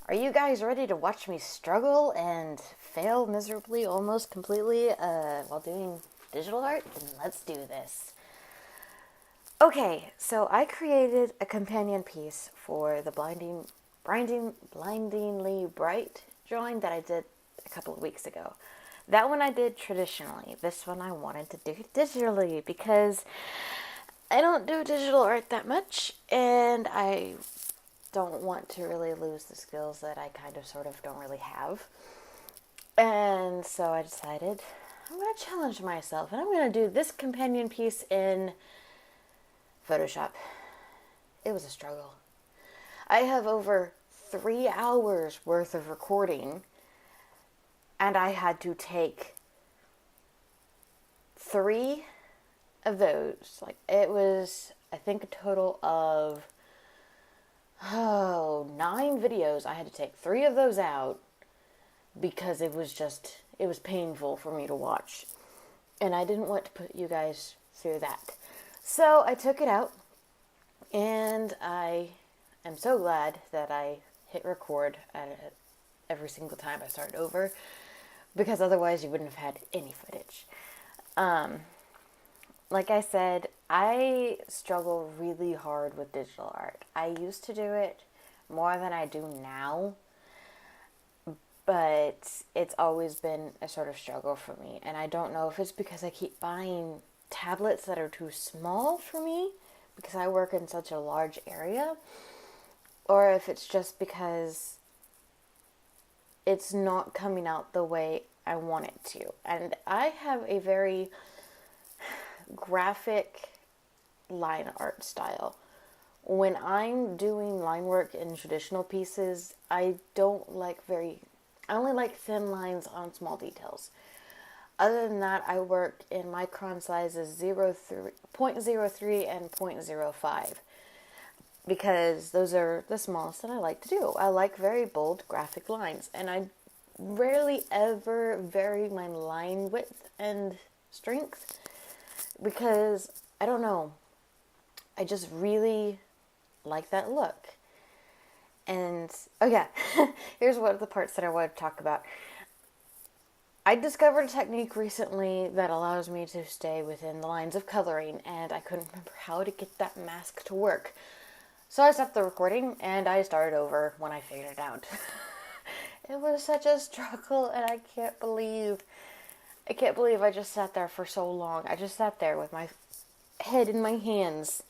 Are you guys ready to watch me struggle and fail miserably almost completely while doing digital art? Then let's do this. Okay, so I created a companion piece for the blindingly bright drawing that I did a couple of weeks ago. That one I did traditionally. This one I wanted to do digitally because I don't do digital art that much, and I don't want to really lose the skills that I kind of sort of don't really have. And so I decided I'm going to challenge myself, and I'm going to do this companion piece in Photoshop. It was a struggle. I have over 3 hours worth of recording, and I had to take 3 of those. Like, it was, I think, a total of 9 videos. I had to take 3 of those out because it was painful for me to watch. And I didn't want to put you guys through that. So I took it out, and I am so glad that I hit record at every single time I started over, because otherwise you wouldn't have had any footage. Like I said, I struggle really hard with digital art. I used to do it more than I do now, but it's always been a sort of struggle for me. And I don't know if it's because I keep buying tablets that are too small for me because I work in such a large area, or if it's just because it's not coming out the way I want it to. And I have a very graphic line art style. When I'm doing line work in traditional pieces, I only like thin lines on small details. Other than that, I work in micron sizes 0.03 and 0.05 because those are the smallest that I like to do. I like very bold graphic lines, and I rarely ever vary my line width and strength because, I don't know, I just really like that look. And, oh yeah, here's one of the parts that I want to talk about. I discovered a technique recently that allows me to stay within the lines of coloring, and I couldn't remember how to get that mask to work. So I stopped the recording, and I started over when I figured it out. It was such a struggle, and I can't believe I just sat there for so long. I just sat there with my head in my hands,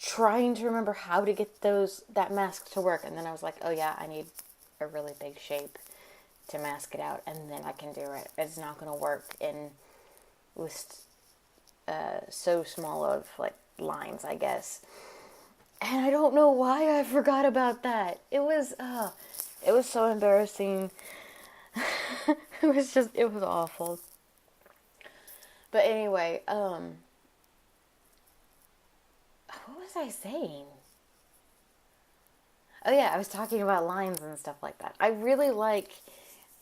trying to remember how to get that mask to work. And then I was like, oh yeah, I need a really big shape to mask it out, and then I can do it. It's not going to work with so small of like lines, I guess. And I don't know why I forgot about that. It was so embarrassing. It was awful. But anyway, what was I saying? Oh yeah, I was talking about lines and stuff like that. I really like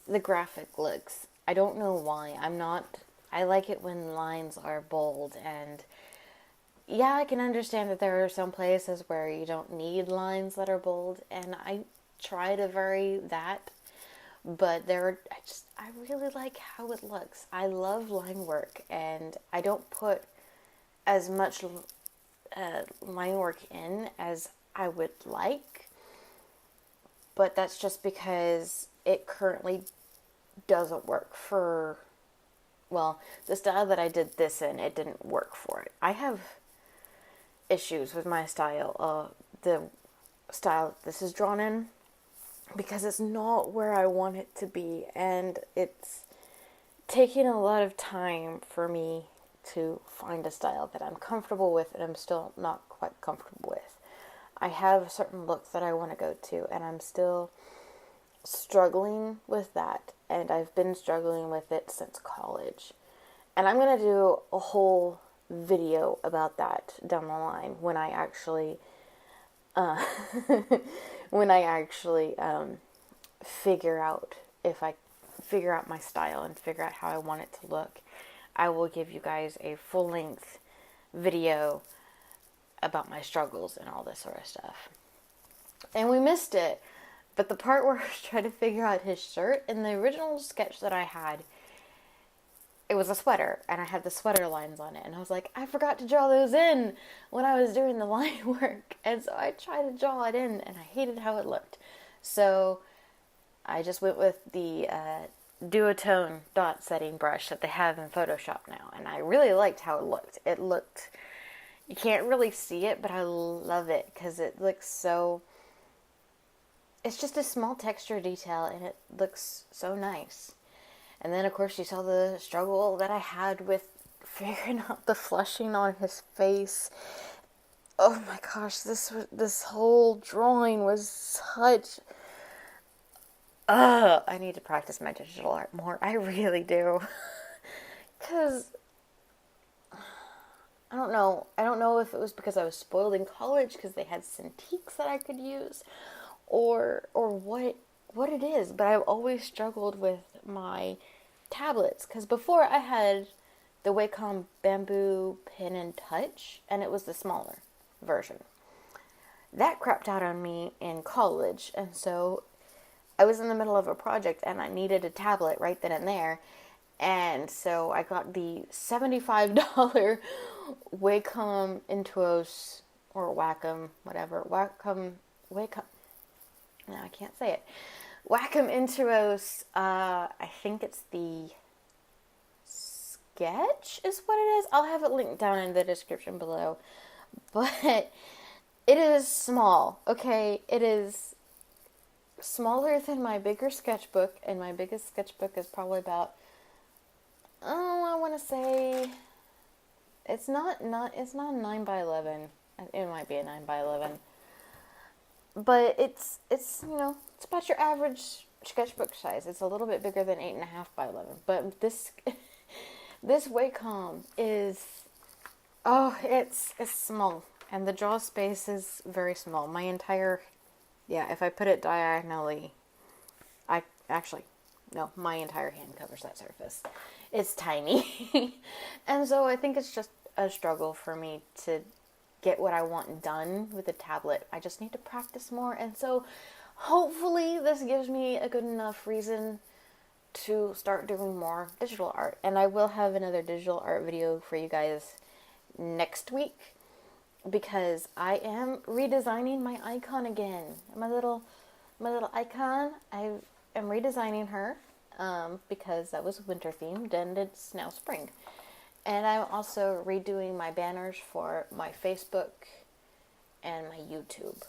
the graphic looks. I don't know why. I like it when lines are bold, and yeah, I can understand that there are some places where you don't need lines that are bold, and I try to vary that, but I really like how it looks. I love line work, and I don't put as much line work in as I would like, but that's just because it currently doesn't work for, well, the style that I did this in, it didn't work for it. I have issues with my style, the style this is drawn in, because it's not where I want it to be, and it's taking a lot of time for me to find a style that I'm comfortable with, and I'm still not quite comfortable with. I have a certain look that I want to go to, and I'm still struggling with that, and I've been struggling with it since college. And I'm going to do a whole video about that down the line when I actually figure out my style and figure out how I want it to look. I will give you guys a full-length video about my struggles and all this sort of stuff. And we missed it. But the part where I was trying to figure out his shirt, in the original sketch that I had, it was a sweater, and I had the sweater lines on it, and I was like, I forgot to draw those in when I was doing the line work, and so I tried to draw it in, and I hated how it looked. So I just went with the duotone dot setting brush that they have in Photoshop now, and I really liked how it looked. It looked, you can't really see it, but I love it, because it looks so, it's just a small texture detail, and it looks so nice. And then, of course, you saw the struggle that I had with figuring out the flushing on his face. Oh my gosh, this whole drawing was such... I need to practice my digital art more. I really do. Because, I don't know. I don't know if it was because I was spoiled in college because they had Cintiqs that I could use, or what it is, but I've always struggled with my tablets, because before I had the Wacom Bamboo Pen and Touch, and it was the smaller version. That crapped out on me in college, and so I was in the middle of a project and I needed a tablet right then and there, and so I got the $75 Wacom Intuos, or Wacom, whatever, Wacom, no, I can't say it. Wacom Intuos, I think it's the Sketch is what it is. I'll have it linked down in the description below. But it is small, okay? It is smaller than my bigger sketchbook, and my biggest sketchbook is probably about, I want to say, it's not a 9x11. It might be a 9x11. But it's it's about your average sketchbook size. It's a little bit bigger than 8.5x11. But this Wacom is, it's small, and the draw space is very small. My entire, if I put it diagonally, my entire hand covers that surface. It's tiny, and so I think it's just a struggle for me to get what I want done with the tablet. I just need to practice more, and so hopefully this gives me a good enough reason to start doing more digital art. And I will have another digital art video for you guys next week, because I am redesigning my icon again. My little icon, I am redesigning her because that was winter themed and it's now spring. And I'm also redoing my banners for my Facebook and my YouTube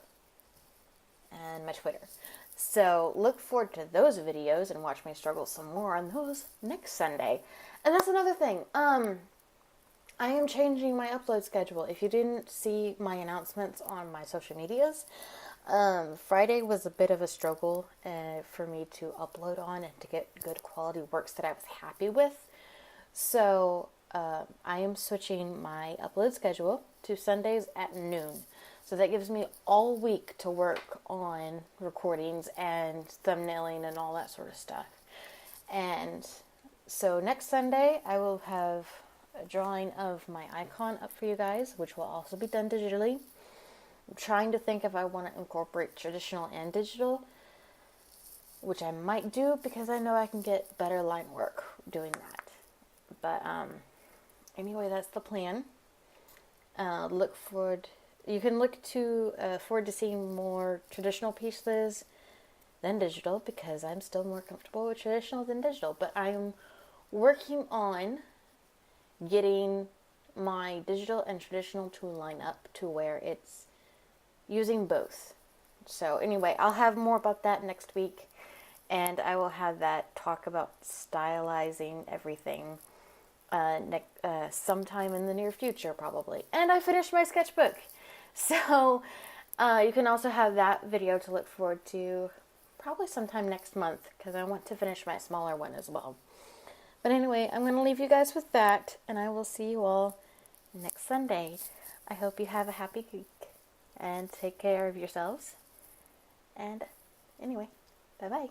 and my Twitter. So look forward to those videos and watch me struggle some more on those next Sunday. And that's another thing. I am changing my upload schedule. If you didn't see my announcements on my social medias, Friday was a bit of a struggle for me to upload on and to get good quality works that I was happy with. So I am switching my upload schedule to Sundays at noon. So that gives me all week to work on recordings and thumbnailing and all that sort of stuff. And so next Sunday I will have a drawing of my icon up for you guys, which will also be done digitally. I'm trying to think if I want to incorporate traditional and digital, which I might do because I know I can get better line work doing that. But anyway, that's the plan. You can look forward to seeing more traditional pieces than digital, because I'm still more comfortable with traditional than digital. But I'm working on getting my digital and traditional to line up to where it's using both. So anyway, I'll have more about that next week, and I will have that talk about stylizing everything sometime in the near future, probably. And I finished my sketchbook, so you can also have that video to look forward to probably sometime next month, because I want to finish my smaller one as well. But anyway, I'm going to leave you guys with that, and I will see you all next Sunday. I hope you have a happy week, and take care of yourselves. And anyway, bye-bye.